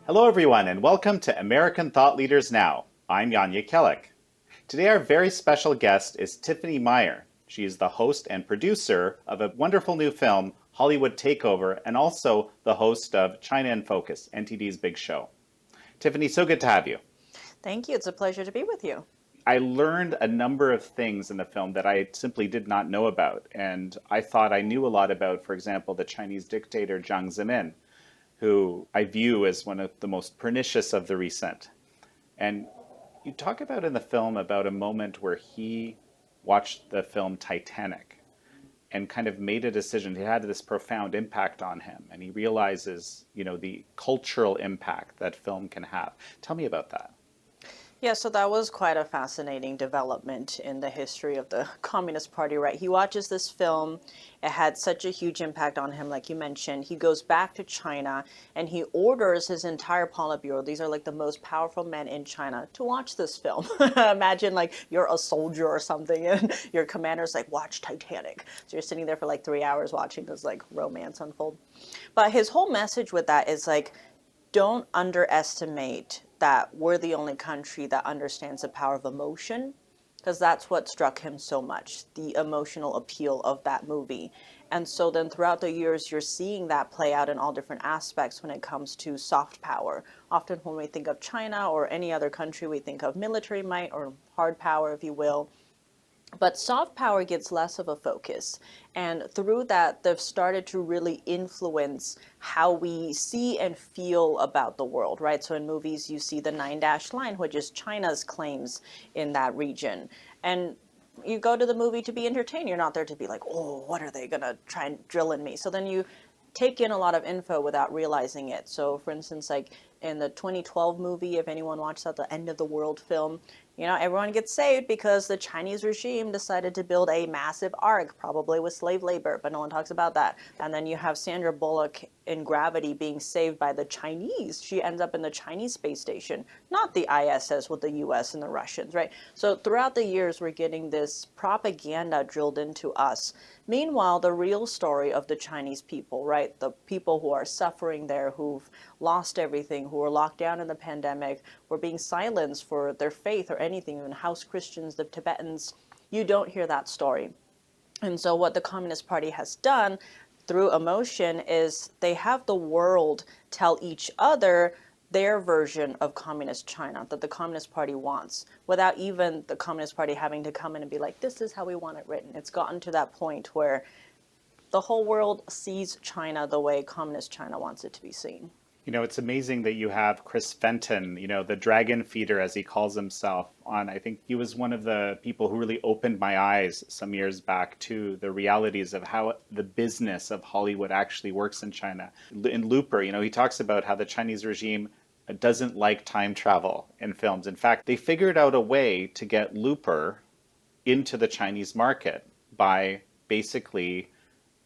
Hello, everyone, and welcome to American Thought Leaders Now. I'm Jekielek. Today, our very special guest is Tiffany Meier. She is the host and producer of a wonderful new film, Hollywood Takeover, and also the host of China in Focus, NTD's big show. Tiffany, so good to have you. Thank you. It's a pleasure to be with you. I learned a number of things in the film that I simply did not know about, and I thought I knew a lot about, for example, the Chinese dictator Jiang Zemin, who I view as one of the most pernicious of the recent. And you talk about in the film about a moment where he watched the film Titanic and kind of made a decision. It had this profound impact on him, and he realizes, the cultural impact that film can have. Tell me about that. Yeah, so that was quite a fascinating development in the history of the Communist Party, right? He watches this film. It had such a huge impact on him, like you mentioned. He goes back to China and he orders his entire Politburo. These are like the most powerful men in China to watch this film. Imagine like you're a soldier or something and your commander's like, watch Titanic. So you're sitting there for like 3 hours watching this like romance unfold. But his whole message with that is like, don't underestimate that we're the only country that understands the power of emotion, because that's what struck him so much, the emotional appeal of that movie. And so then throughout the years, you're seeing that play out in all different aspects when it comes to soft power. Often when we think of China or any other country, we think of military might or hard power, if you will. But soft power gets less of a focus. And through that, they've started to really influence how we see and feel about the world, right? So in movies, you see the 9-dash line, which is China's claims in that region. And you go to the movie to be entertained. You're not there to be like, oh, what are they going to try and drill in me? So then you take in a lot of info without realizing it. So for instance, like in the 2012 movie, if anyone watched that, the End of the World film, everyone gets saved because the Chinese regime decided to build a massive ark, probably with slave labor, but no one talks about that. And then you have Sandra Bullock in Gravity being saved by the Chinese. She ends up in the Chinese space station, not the ISS with the US and the Russians, right? So throughout the years, we're getting this propaganda drilled into us. Meanwhile, the real story of the Chinese people, right? The people who are suffering there, who've lost everything, who were locked down in the pandemic, were being silenced for their faith or anything, even house Christians, the Tibetans, you don't hear that story. And so what the Communist Party has done through emotion is they have the world tell each other their version of communist China that the Communist Party wants, without even the Communist Party having to come in and be like, this is how we want it written. It's gotten to that point where the whole world sees China the way Communist China wants it to be seen. It's amazing that you have Chris Fenton, the dragon feeder, as he calls himself, on. I think he was one of the people who really opened my eyes some years back to the realities of how the business of Hollywood actually works in China. In Looper, he talks about how the Chinese regime doesn't like time travel in films. In fact, they figured out a way to get Looper into the Chinese market by basically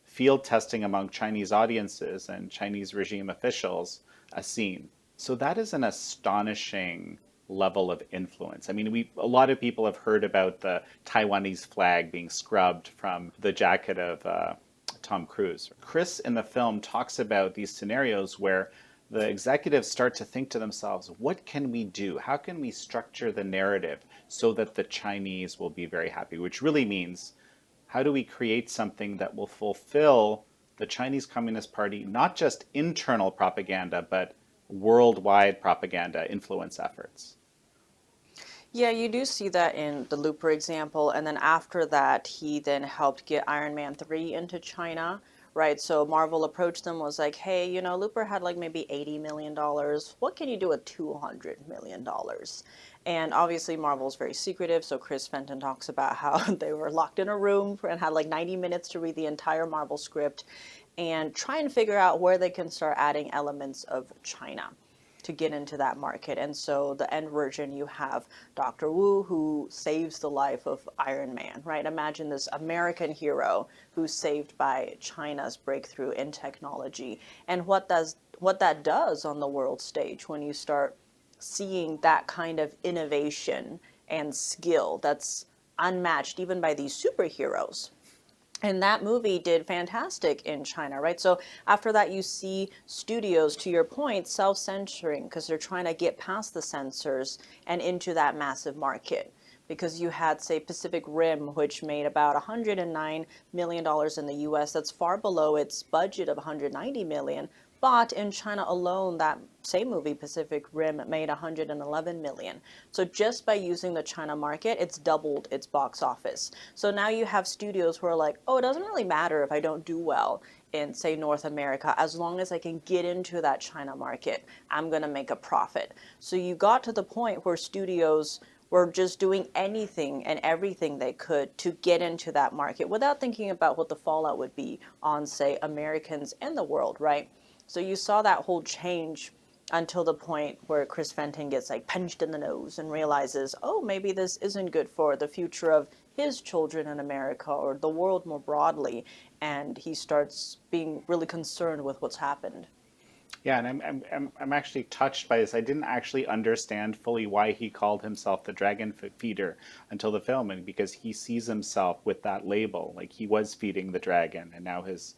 field testing among Chinese audiences and Chinese regime officials a scene. So that is an astonishing level of influence. I mean, a lot of people have heard about the Taiwanese flag being scrubbed from the jacket of Tom Cruise. Chris in the film talks about these scenarios where the executives start to think to themselves, what can we do? How can we structure the narrative so that the Chinese will be very happy? Which really means, how do we create something that will fulfill the Chinese Communist Party, not just internal propaganda, but worldwide propaganda influence efforts? Yeah, you do see that in the Looper example. And then after that, he then helped get Iron Man 3 into China, right? So Marvel approached them, was like, hey, Looper had like maybe $80 million. What can you do with $200 million? And obviously Marvel's very secretive. So Chris Fenton talks about how they were locked in a room and had like 90 minutes to read the entire Marvel script and try and figure out where they can start adding elements of China to get into that market. And so the end version, you have Dr. Wu, who saves the life of Iron Man, right? Imagine this American hero who's saved by China's breakthrough in technology. And what that does on the world stage when you start seeing that kind of innovation and skill that's unmatched even by these superheroes. And that movie did fantastic in China, right? So after that, you see studios, to your point, self-censoring because they're trying to get past the censors and into that massive market. Because you had, say, Pacific Rim, which made about $109 million in the US. That's far below its budget of $190 million. But in China alone, that same movie, Pacific Rim, made $111 million. So just by using the China market, it's doubled its box office. So now you have studios who are like, oh, it doesn't really matter if I don't do well in, say, North America, as long as I can get into that China market, I'm going to make a profit. So you got to the point where studios were just doing anything and everything they could to get into that market without thinking about what the fallout would be on, say, Americans and the world, right? So you saw that whole change until the point where Chris Fenton gets like punched in the nose and realizes, oh, maybe this isn't good for the future of his children in America or the world more broadly. And he starts being really concerned with what's happened. Yeah, and I'm actually touched by this. I didn't actually understand fully why he called himself the dragon feeder until the film, and because he sees himself with that label, like he was feeding the dragon, and now his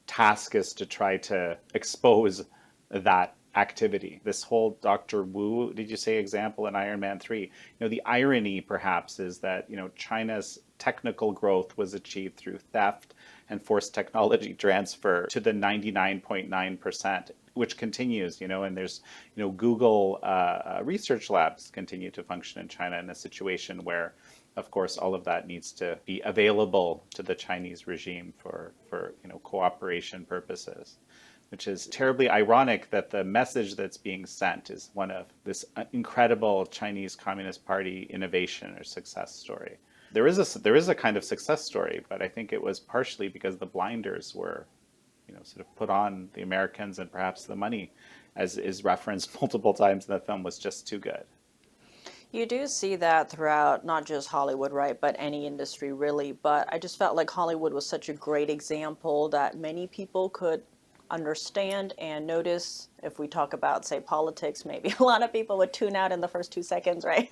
task is to try to expose that activity. This whole Dr. Wu, did you say, example in Iron Man 3? You know, the irony perhaps is that, you know, China's technical growth was achieved through theft and forced technology transfer to the 99.9%, which continues, you know, and there's, you know, Google research labs continue to function in China in a situation where, of course, all of that needs to be available to the Chinese regime for you know, cooperation purposes, which is terribly ironic that the message that's being sent is one of this incredible Chinese Communist Party innovation or success story. There is a kind of success story, but I think it was partially because the blinders were, you know, sort of put on the Americans, and perhaps the money, as is referenced multiple times in the film, was just too good. You do see that throughout not just Hollywood, right, but any industry really. But I just felt like Hollywood was such a great example that many people could understand and notice. If we talk about, say, politics, maybe a lot of people would tune out in the first 2 seconds, right?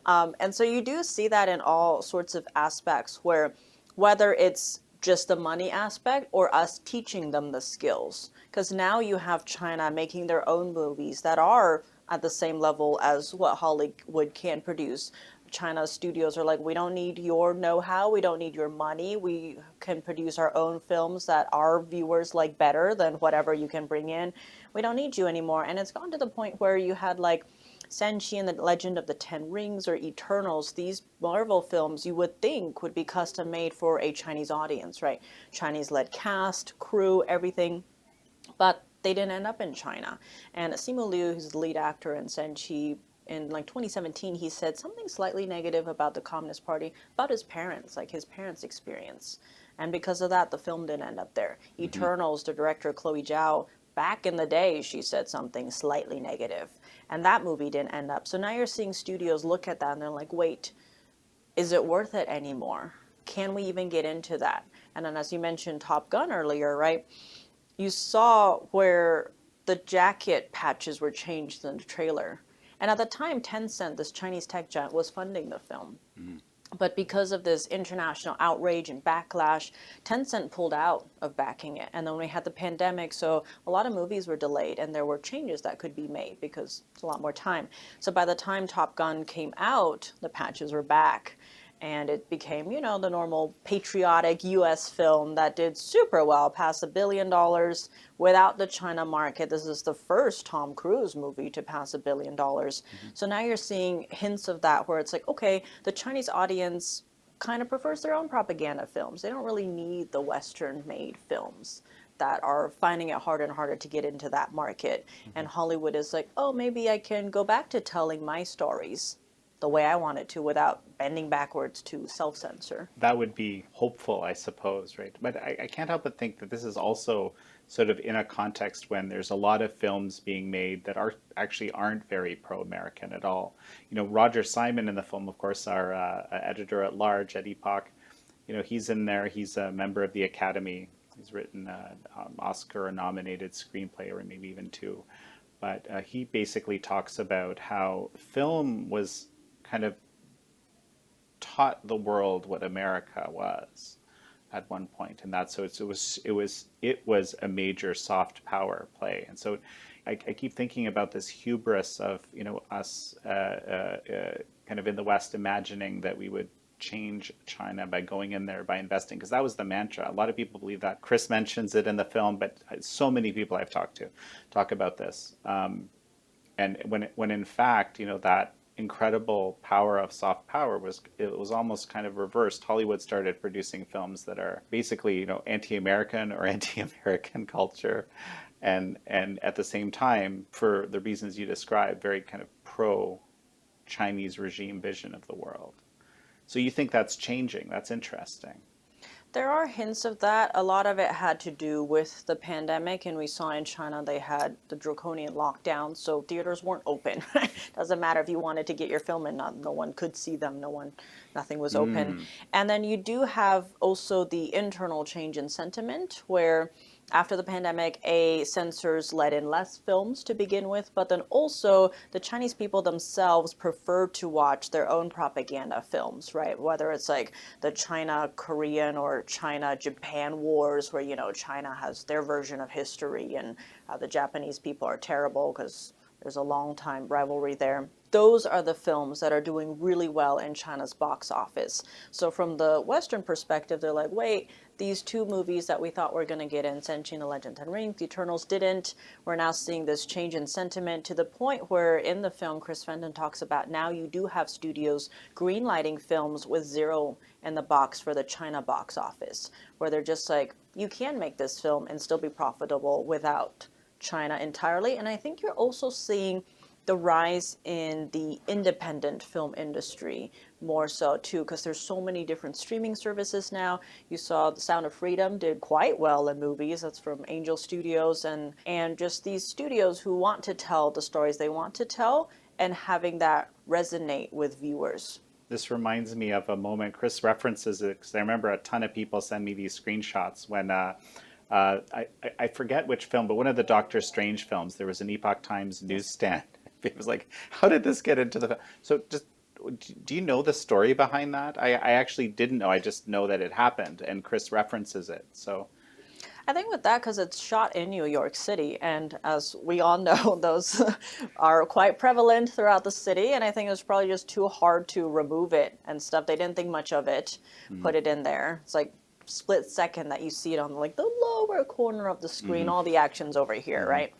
And so you do see that in all sorts of aspects where whether it's just the money aspect or us teaching them the skills. Because now you have China making their own movies that are at the same level as what Hollywood can produce. China studios are like, we don't need your know-how, we don't need your money, we can produce our own films that our viewers like better than whatever you can bring in. We don't need you anymore. And it's gone to the point where you had like Shang-Chi and the Legend of the Ten Rings or Eternals, these Marvel films you would think would be custom made for a Chinese audience, right? Chinese-led cast, crew, everything. But they didn't end up in China. And Simu Liu, who's the lead actor in Shang-Chi, in like 2017, he said something slightly negative about the Communist Party, about his parents, like his parents' experience. And because of that, the film didn't end up there. Mm-hmm. Eternals, the director Chloe Zhao, back in the day, she said something slightly negative. And that movie didn't end up. So now you're seeing studios look at that and they're like, wait, is it worth it anymore? Can we even get into that? And then as you mentioned Top Gun earlier, right? You saw where the jacket patches were changed in the trailer. And at the time, Tencent, this Chinese tech giant, was funding the film. Mm-hmm. But because of this international outrage and backlash, Tencent pulled out of backing it. And then we had the pandemic, so a lot of movies were delayed, and there were changes that could be made because it's a lot more time. So by the time Top Gun came out, the patches were back. And it became, you know, the normal patriotic U.S. film that did super well, past $1 billion without the China market. This is the first Tom Cruise movie to pass $1 billion. Mm-hmm. So now you're seeing hints of that where it's like, okay, the Chinese audience kind of prefers their own propaganda films. They don't really need the Western-made films that are finding it harder and harder to get into that market. Mm-hmm. And Hollywood is like, oh, maybe I can go back to telling my stories the way I want it to without bending backwards to self-censor. That would be hopeful, I suppose, right? But I can't help but think that this is also sort of in a context when there's a lot of films being made that aren't very pro-American at all. You know, Roger Simon in the film, of course, our editor at large at Epoch, you know, he's in there. He's a member of the Academy. He's written an Oscar-nominated screenplay, or maybe even two. But he basically talks about how film was kind of taught the world what America was. at one point, and that's so it was a major soft power play. And so I keep thinking about this hubris of us kind of in the West imagining that we would change China by going in there, by investing, because that was the mantra. A lot of people believe that. Chris mentions it in the film, but so many people I've talked to talk about this. And when in fact, that incredible power of soft power was almost kind of reversed. Hollywood started producing films that are basically, anti-American or anti-American culture, and at the same time, for the reasons you described, very kind of pro-Chinese regime vision of the world. So you think that's changing? That's interesting. There are hints of that. A lot of it had to do with the pandemic, and we saw in China they had the draconian lockdown, so theaters weren't open. Doesn't matter if you wanted to get your film in, no one could see them, nothing was open. And then you do have also the internal change in sentiment, where after the pandemic, censors let in less films to begin with, but then also the Chinese people themselves prefer to watch their own propaganda films, right? Whether it's like the China-Korean or China-Japan wars, where, China has their version of history and the Japanese people are terrible because there's a long time rivalry there. Those are the films that are doing really well in China's box office. So from the Western perspective, they're like, wait, these two movies that we thought were going to get in, Shang-Chi and the Legend of the Ring, The Eternals didn't. We're now seeing this change in sentiment to the point where in the film, Chris Fenton talks about now you do have studios greenlighting films with zero in the box for the China box office, where they're just like, you can make this film and still be profitable without China entirely. And I think you're also seeing the rise in the independent film industry more so too, because there's so many different streaming services now. You saw The Sound of Freedom did quite well in movies. That's from Angel Studios, and just these studios who want to tell the stories they want to tell and having that resonate with viewers. This reminds me of a moment. Chris references it because I remember a ton of people send me these screenshots when I forget which film, but one of the Doctor Strange films, there was an Epoch Times newsstand. It was like, how did this get into the film? So just, do you know the story behind that? I actually didn't know. I just know that it happened, and Chris references it. So I think with that, because it's shot in New York City, and as we all know, those are quite prevalent throughout the city, and I think it was probably just too hard to remove it and stuff. They didn't think much of it, put it in there. It's like split second that you see it on like the lower corner of the screen, all the action's over here, right?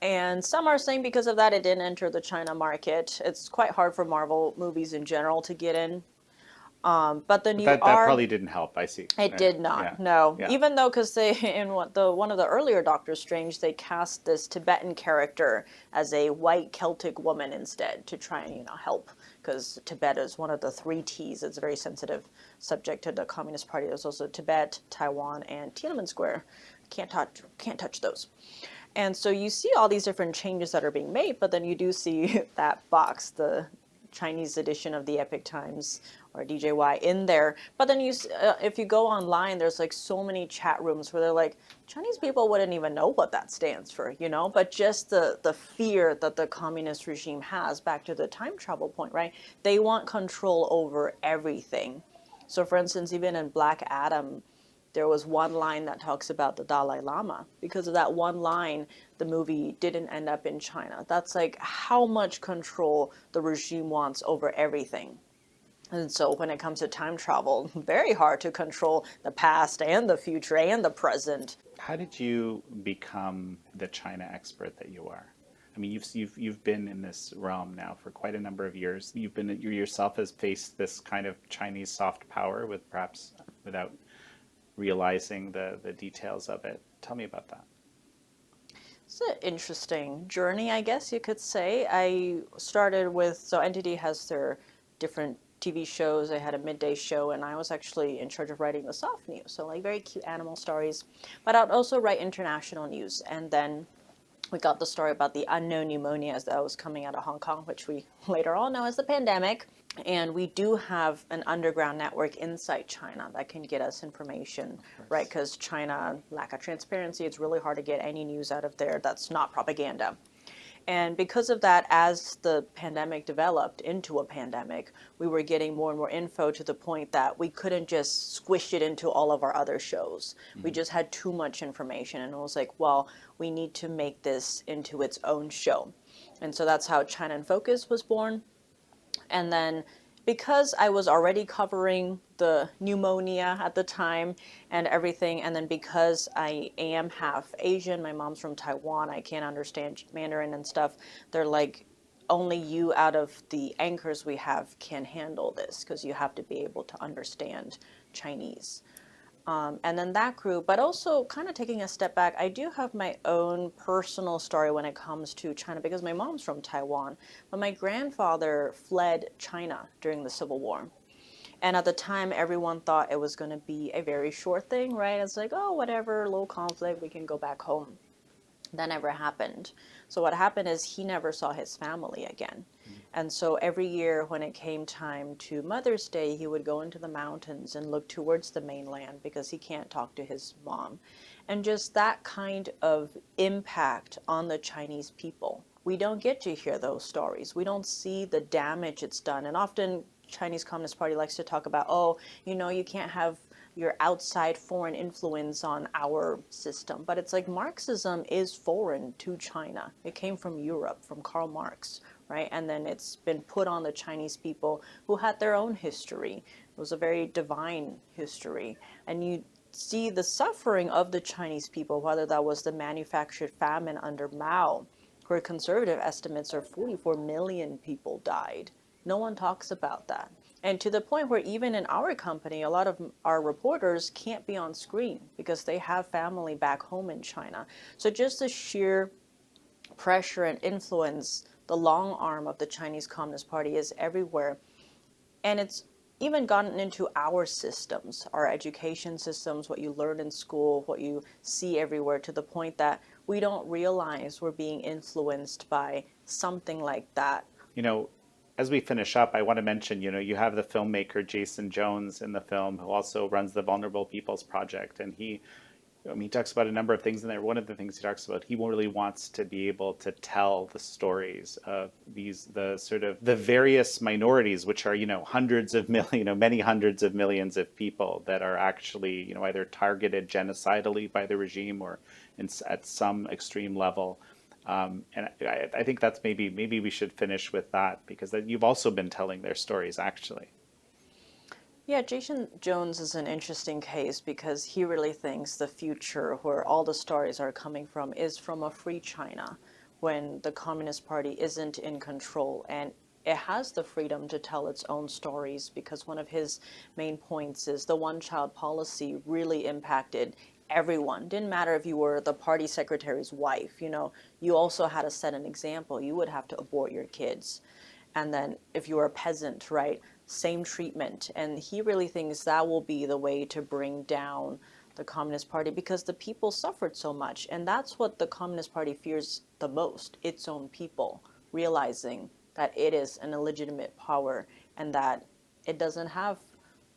And some are saying because of that it didn't enter the China market. It's quite hard for Marvel movies in general to get in. But then that probably didn't help. I see. It did not. No, even though because they in one of the earlier Doctor Strange they cast this Tibetan character as a white Celtic woman instead to try and help, because Tibet is one of the 3 T's. It's a very sensitive subject to the Communist Party. There's also Tibet, Taiwan, and Tiananmen Square. Can't touch those. And so you see all these different changes that are being made, but then you do see that box, the Chinese edition of the Epoch Times or DJY in there. But then if you go online, there's like so many chat rooms where they're like, Chinese people wouldn't even know what that stands for, but just the fear that the communist regime has, back to the time travel point, right? They want control over everything. So for instance, even in Black Adam, there was one line that talks about the Dalai Lama. Because of that one line, the movie didn't end up in China. That's like how much control the regime wants over everything. And so when it comes to time travel, very hard to control the past and the future and the present. How did you become the China expert that you are? I mean, you've been in this realm now for quite a number of years. You yourself has faced this kind of Chinese soft power with perhaps without realizing the details of it. Tell me about that. It's an interesting journey, I guess you could say. I started with, so NTD has their different TV shows. I had a midday show, and I was actually in charge of writing the soft news, so like very cute animal stories. But I'd also write international news, and then we got the story about the unknown pneumonia that was coming out of Hong Kong, which we later all know as the pandemic. And we do have an underground network inside China that can get us information, right? Because China, lack of transparency, it's really hard to get any news out of there that's not propaganda. And because of that, as the pandemic developed into a pandemic, we were getting more and more info to the point that we couldn't just squish it into all of our other shows. We just had too much information, and it was like, well, we need to make this into its own show. And so that's how China in Focus was born. And then because I was already covering the pneumonia at the time and everything, and then because I am half Asian, my mom's from Taiwan, I can't understand Mandarin and stuff, they're like, only you out of the anchors we have can handle this, because you have to be able to understand Chinese. And then that grew, but also kind of taking a step back, I do have my own personal story when it comes to China, because my mom's from Taiwan, but my grandfather fled China during the Civil War. And at the time, everyone thought it was going to be a very short thing, right? It's like, oh, whatever, low conflict, we can go back home. That never happened. So what happened is he never saw his family again. And so every year when it came time to Mother's Day, he would go into the mountains and look towards the mainland because he can't talk to his mom. And just that kind of impact on the Chinese people. We don't get to hear those stories. We don't see the damage it's done. And often Chinese Communist Party likes to talk about, oh, you know, you can't have your outside foreign influence on our system. But it's like Marxism is foreign to China. It came from Europe, from Karl Marx, right? And then it's been put on the Chinese people who had their own history. It was a very divine history. And you see the suffering of the Chinese people, whether that was the manufactured famine under Mao, where conservative estimates are 44 million people died. No one talks about that. And to the point where even in our company, a lot of our reporters can't be on screen because they have family back home in China. So just the sheer pressure and influence, the long arm of the Chinese Communist Party is everywhere. And it's even gotten into our systems, our education systems, what you learn in school, what you see everywhere, to the point that we don't realize we're being influenced by something like that. You know, as we finish up, I want to mention, you know, you have the filmmaker Jason Jones in the film, who also runs the Vulnerable Peoples Project, and he talks about a number of things in there. One of the things he talks about, he really wants to be able to tell the stories of the various minorities, which are, you know, many hundreds of millions of people that are actually, you know, either targeted genocidally by the regime or at some extreme level. And I think that's maybe we should finish with that, because you've also been telling their stories, actually. Yeah, Jason Jones is an interesting case because he really thinks the future where all the stories are coming from is from a free China, when the Communist Party isn't in control and it has the freedom to tell its own stories, because one of his main points is the one-child policy really impacted everyone. Didn't matter if you were the party secretary's wife, you know, you also had to set an example. You would have to abort your kids. And then if you were a peasant, right, same treatment. And he really thinks that will be the way to bring down the Communist Party, because the people suffered so much. And that's what the Communist Party fears the most, its own people, realizing that it is an illegitimate power and that it doesn't have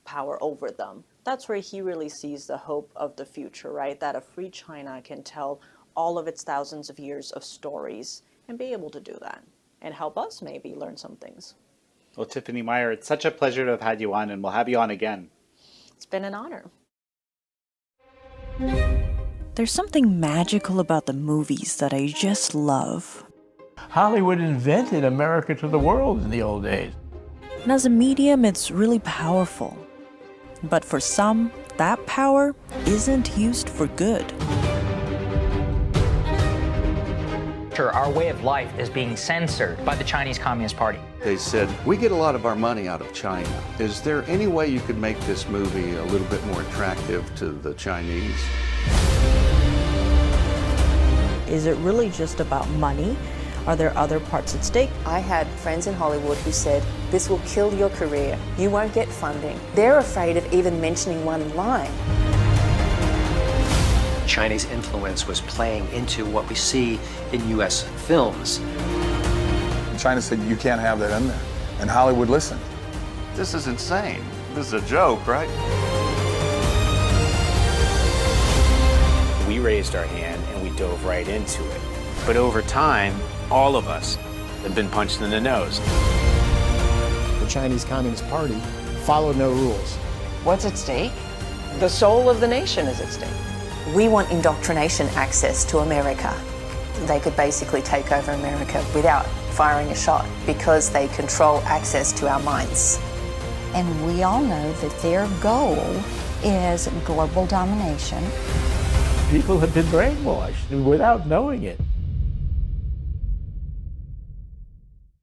power over them. That's where he really sees the hope of the future, right? That a free China can tell all of its thousands of years of stories and be able to do that and help us maybe learn some things. Well, Tiffany Meier, it's such a pleasure to have had you on, and we'll have you on again. It's been an honor. There's something magical about the movies that I just love. Hollywood invented America to the world in the old days. And as a medium, it's really powerful. But for some, that power isn't used for good. Our way of life is being censored by the Chinese Communist Party. They said, we get a lot of our money out of China. Is there any way you could make this movie a little bit more attractive to the Chinese? Is it really just about money? Are there other parts at stake? I had friends in Hollywood who said, this will kill your career. You won't get funding. They're afraid of even mentioning one line. Chinese influence was playing into what we see in U.S. films. China said, you can't have that in there. And Hollywood listened. This is insane. This is a joke, right? We raised our hand and we dove right into it. But over time, all of us have been punched in the nose. The Chinese Communist Party followed no rules. What's at stake? The soul of the nation is at stake. We want indoctrination access to America. They could basically take over America without firing a shot because they control access to our minds. And we all know that their goal is global domination. People have been brainwashed without knowing it.